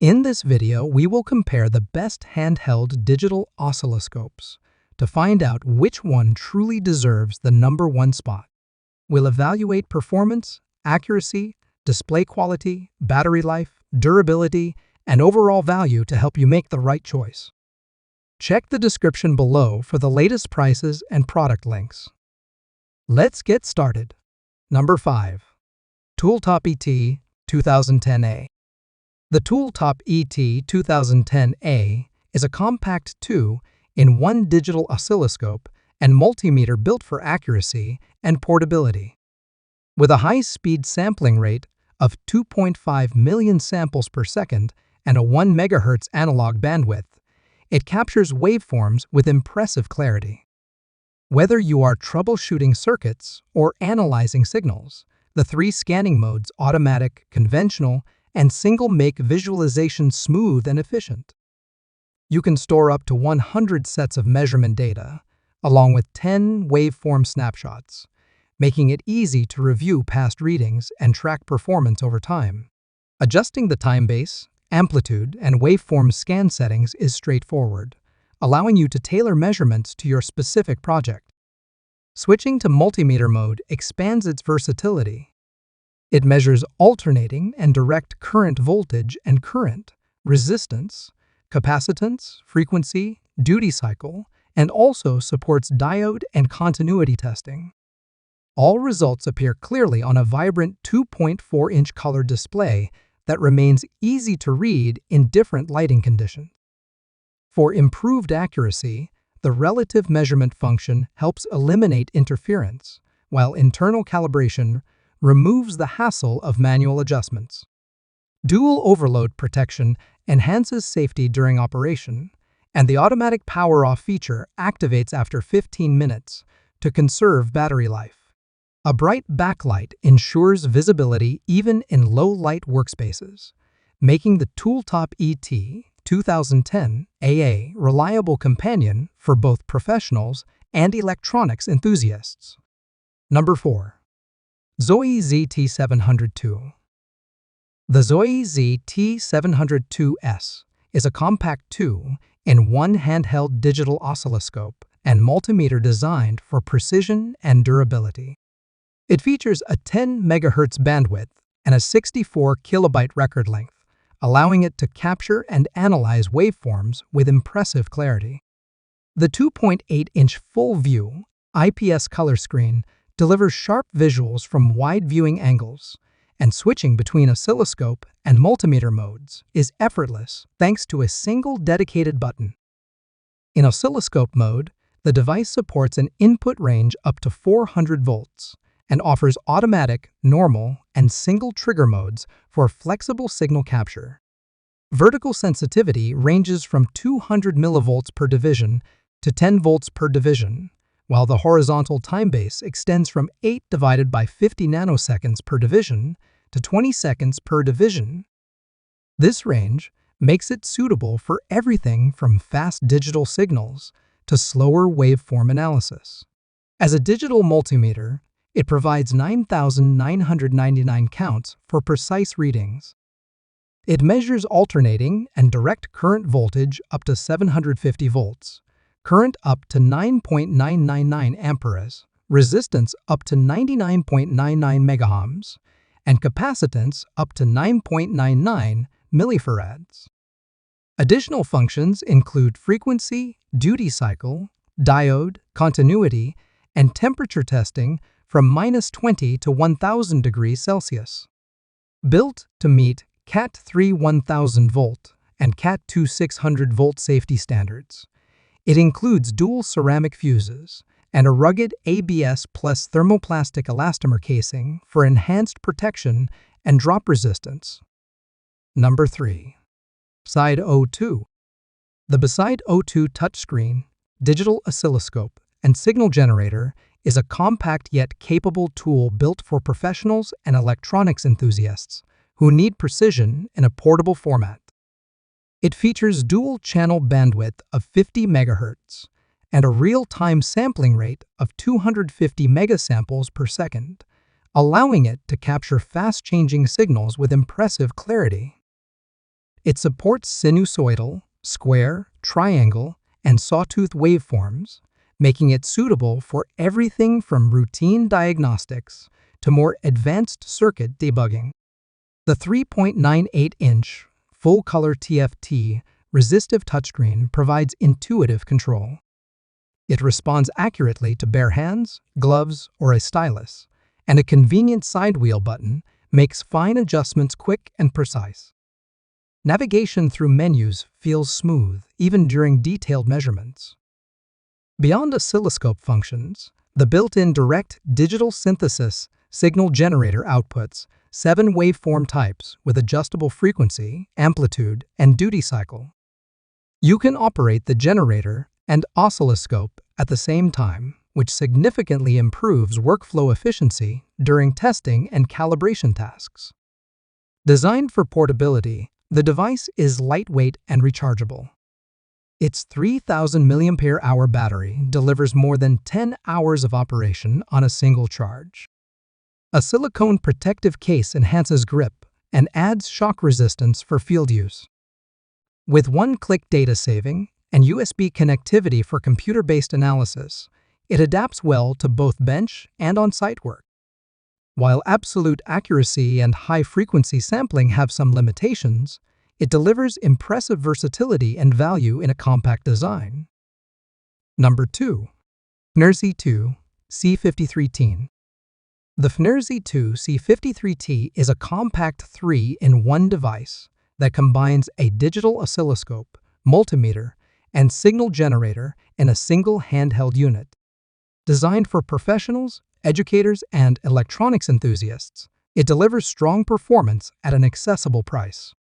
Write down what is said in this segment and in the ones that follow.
In this video, we will compare the best handheld digital oscilloscopes to find out which one truly deserves the #1 spot. We'll evaluate performance, accuracy, display quality, battery life, durability, and overall value to help you make the right choice. Check the description below for the latest prices and product links. Let's get started. Number 5. Tooltop ET2010A. The Tooltop ET2010A is a compact 2-in-1 digital oscilloscope and multimeter built for accuracy and portability. With a high-speed sampling rate of 2.5 million samples per second and a 1 MHz analog bandwidth, it captures waveforms with impressive clarity. Whether you are troubleshooting circuits or analyzing signals, the 3 scanning modes, automatic, conventional, and single, make visualization smooth and efficient. You can store up to 100 sets of measurement data, along with 10 waveform snapshots, making it easy to review past readings and track performance over time. Adjusting the time base, amplitude, and waveform scan settings is straightforward, allowing you to tailor measurements to your specific project. Switching to multimeter mode expands its versatility. It measures alternating and direct current voltage and current, resistance, capacitance, frequency, duty cycle, and also supports diode and continuity testing. All results appear clearly on a vibrant 2.4-inch color display that remains easy to read in different lighting conditions. For improved accuracy, the relative measurement function helps eliminate interference, while internal calibration removes the hassle of manual adjustments. Dual overload protection enhances safety during operation, and the automatic power-off feature activates after 15 minutes to conserve battery life. A bright backlight ensures visibility even in low-light workspaces, making the Tooltop ET2010A a reliable companion for both professionals and electronics enthusiasts. Number 4. Zoyi ZT-702. The Zoyi ZT-702S is a compact 2-in-1 handheld digital oscilloscope and multimeter designed for precision and durability. It features a 10 MHz bandwidth and a 64 KB record length, allowing it to capture and analyze waveforms with impressive clarity. The 2.8-inch full-view IPS color screen delivers sharp visuals from wide viewing angles, and switching between oscilloscope and multimeter modes is effortless thanks to a single dedicated button. In oscilloscope mode, the device supports an input range up to 400 volts and offers automatic, normal, and single trigger modes for flexible signal capture. Vertical sensitivity ranges from 200 mV per division to 10 volts per division, while the horizontal time base extends from 8 divided by 50 nanoseconds per division to 20 seconds per division. This range makes it suitable for everything from fast digital signals to slower waveform analysis. As a digital multimeter, it provides 9,999 counts for precise readings. It measures alternating and direct current voltage up to 750 volts, current up to 9.999 amperes, resistance up to 99.99 megahms, and capacitance up to 9.99 millifarads. Additional functions include frequency, duty cycle, diode, continuity, and temperature testing from -20 to 1000 degrees Celsius. Built to meet Cat 3 1000 volt and Cat 2 600 volt safety standards, it includes dual ceramic fuses and a rugged ABS plus thermoplastic elastomer casing for enhanced protection and drop resistance. Number 3. Bside O2. The Bside O2 touchscreen, digital oscilloscope, and signal generator is a compact yet capable tool built for professionals and electronics enthusiasts who need precision in a portable format. It features dual-channel bandwidth of 50 MHz and a real-time sampling rate of 250 megasamples per second, allowing it to capture fast-changing signals with impressive clarity. It supports sinusoidal, square, triangle, and sawtooth waveforms, making it suitable for everything from routine diagnostics to more advanced circuit debugging. The 3.98-inch full-color TFT resistive touchscreen provides intuitive control. It responds accurately to bare hands, gloves, or a stylus, and a convenient side wheel button makes fine adjustments quick and precise. Navigation through menus feels smooth, even during detailed measurements. Beyond oscilloscope functions, the built-in direct digital synthesis signal generator outputs 7 waveform types with adjustable frequency, amplitude, and duty cycle. You can operate the generator and oscilloscope at the same time, which significantly improves workflow efficiency during testing and calibration tasks. Designed for portability, the device is lightweight and rechargeable. Its 3,000 mAh battery delivers more than 10 hours of operation on a single charge. A silicone protective case enhances grip and adds shock resistance for field use. With one-click data saving and USB connectivity for computer-based analysis, it adapts well to both bench and on-site work. While absolute accuracy and high-frequency sampling have some limitations, it delivers impressive versatility and value in a compact design. Number 2. Fnirsi 2 C53T. The Fnirsi 2 C53T is a compact 3-in-1 device that combines a digital oscilloscope, multimeter, and signal generator in a single handheld unit. Designed for professionals, educators, and electronics enthusiasts, it delivers strong performance at an accessible price.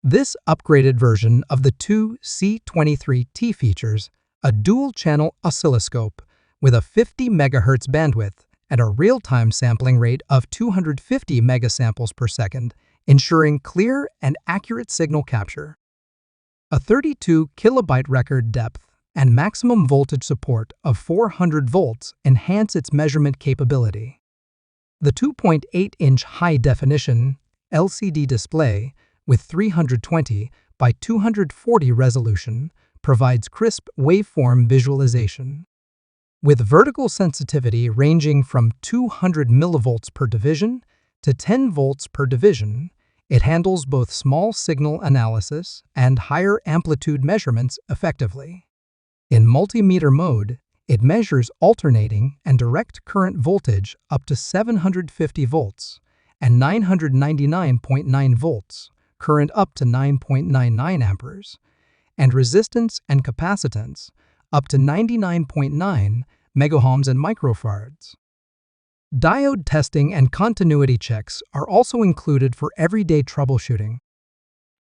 This upgraded version of the 2 C23T features a dual-channel oscilloscope with a 50 MHz bandwidth and a real-time sampling rate of 250 megasamples per second, ensuring clear and accurate signal capture. A 32 kilobyte record depth and maximum voltage support of 400 volts enhance its measurement capability. The 2.8-inch high-definition LCD display with 320 by 240 resolution provides crisp waveform visualization. With vertical sensitivity ranging from 200 millivolts per division to 10 volts per division, it handles both small signal analysis and higher amplitude measurements effectively. In multimeter mode, it measures alternating and direct current voltage up to 750 volts and 999.9 volts, current up to 9.99 amperes, and resistance and capacitance up to 99.9 megohms and microfarads. Diode testing and continuity checks are also included for everyday troubleshooting.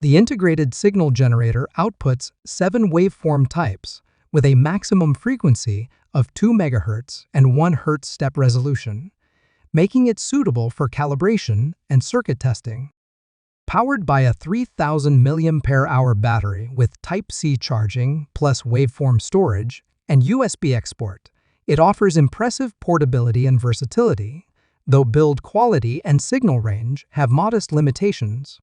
The integrated signal generator outputs 7 waveform types with a maximum frequency of 2 MHz and 1 Hz step resolution, making it suitable for calibration and circuit testing. Powered by a 3,000 mAh battery with Type-C charging plus waveform storage and USB export, it offers impressive portability and versatility, though build quality and signal range have modest limitations.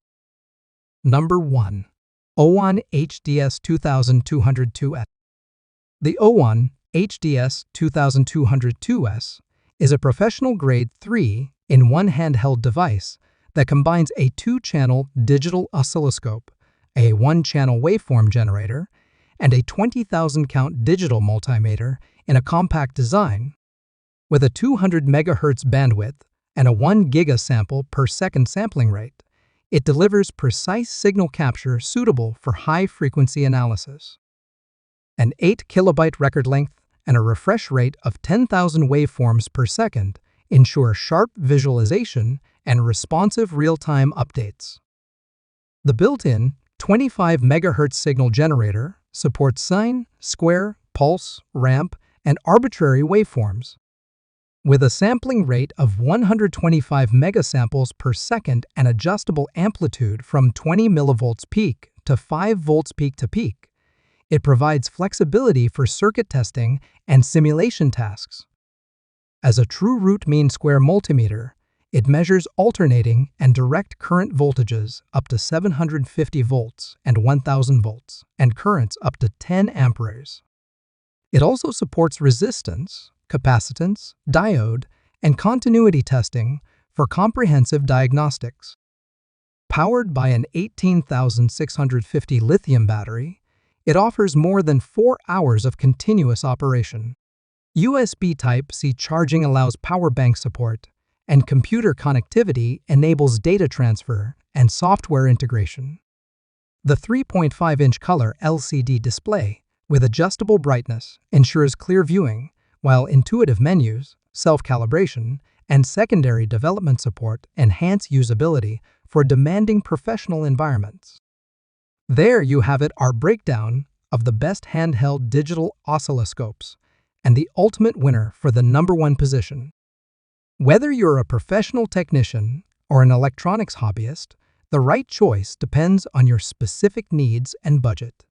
Number 1. Owon HDS2202S. The Owon HDS2202S is a professional-grade 3-in-1 handheld device that combines a 2-channel digital oscilloscope, a 1-channel waveform generator, and a 20,000-count digital multimeter in a compact design. With a 200 MHz bandwidth and a 1 gigasample per second sampling rate, it delivers precise signal capture suitable for high-frequency analysis. An 8 kilobyte record length and a refresh rate of 10,000 waveforms per second ensure sharp visualization and responsive real-time updates. The built-in 25 MHz signal generator supports sine, square, pulse, ramp, and arbitrary waveforms. With a sampling rate of 125 megasamples per second and adjustable amplitude from 20 millivolts peak to 5 volts peak to peak, it provides flexibility for circuit testing and simulation tasks. As a true root mean square multimeter, It measures alternating and direct current voltages up to 750 volts and 1000 volts, and currents up to 10 amperes. It also supports resistance, capacitance, diode, and continuity testing for comprehensive diagnostics. Powered by an 18,650 lithium battery, it offers more than 4 hours of continuous operation. USB Type-C charging allows power bank support, and computer connectivity enables data transfer and software integration. The 3.5-inch color LCD display with adjustable brightness ensures clear viewing, while intuitive menus, self-calibration, and secondary development support enhance usability for demanding professional environments. There you have it, our breakdown of the best handheld digital oscilloscopes and the ultimate winner for the #1 position. Whether you're a professional technician or an electronics hobbyist, the right choice depends on your specific needs and budget.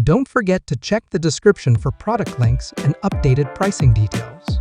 Don't forget to check the description for product links and updated pricing details.